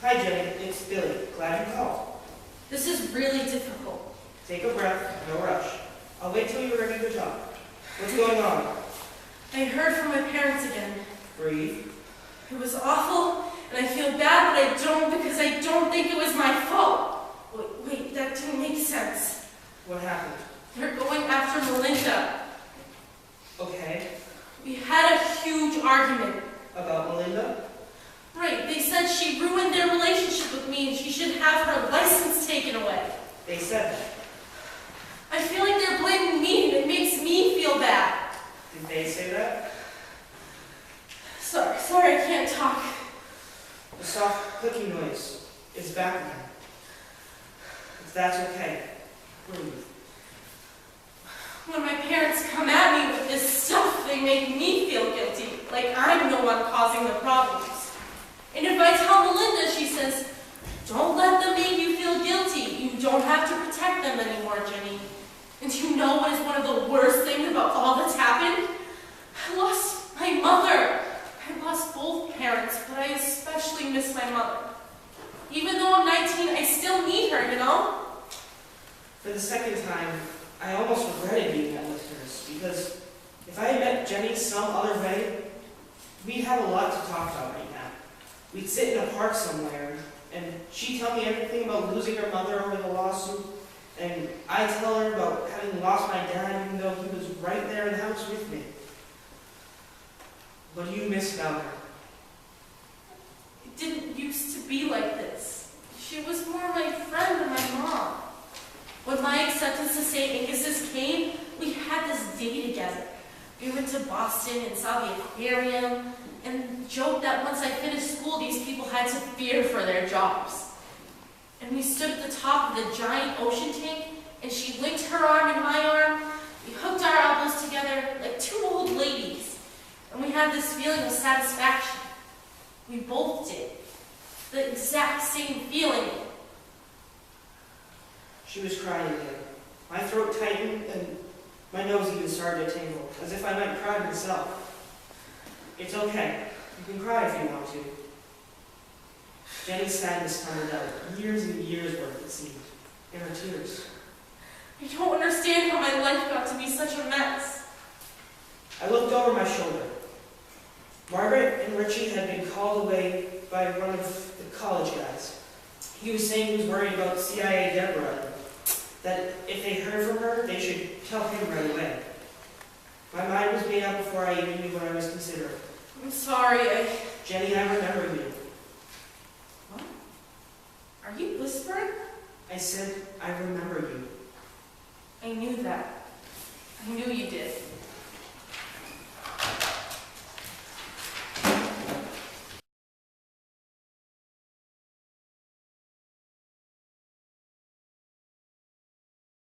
Hi, Jenny. It's Billy. Glad you called. This is really difficult. Take a breath. No rush. I'll wait till you're ready to talk. What's going on? I heard from my parents again. Breathe. It was awful, and I feel bad, but I don't because I don't think it was my fault. Wait, that didn't make sense. What happened? They're going after Melinda. Okay. We had a huge argument. About Melinda? Right, they said she ruined their relationship with me and she should have her license taken away. They said that. I feel like they're blaming me and it makes me feel bad. Did they say that? Sorry, I can't talk. The soft clicking noise is back again. If that's okay, breathe. When my parents come at me with this stuff, they make me feel guilty, like I'm the one causing the problems. And if I tell Melinda, she says, don't let them make you feel guilty. You don't have to protect them anymore, Jenny. And you know what is one of the worst things about all that's happened? I lost my mother. I lost both parents, but I especially miss my mother. Even though I'm 19, I still need her, you know? For the second time, I almost regretted being at Gloucester because if I had met Jenny some other way, we'd have a lot to talk about right now. We'd sit in a park somewhere, and she'd tell me everything about losing her mother over the lawsuit, and I'd tell her about having lost my dad even though he was right there in the house with me. What do you miss about her? It didn't used to be like this. She was more my friend than my mom. When my acceptance to St. Angus's came, we had this day together. We went to Boston and saw the aquarium and joked that once I finished school, these people had to fear for their jobs. And we stood at the top of the giant ocean tank, and she linked her arm in my arm. We hooked our elbows together like two old ladies, and we had this feeling of satisfaction. We both did. The exact same feeling. She was crying again. My throat tightened and my nose even started to tingle, as if I might cry myself. It's okay. You can cry if you want to. Jenny's sadness tumbled out, years and years worth it seemed, in her tears. I don't understand how my life got to be such a mess. I looked over my shoulder. Margaret and Richie had been called away by one of the college guys. He was saying he was worried about CIA Deborah, that if they heard from her, they should tell him right away. My mind was made up before I even knew what I was considering. I'm sorry, Jenny, I remember you. What? Are you whispering? I said, I remember you. I knew that. I knew you did.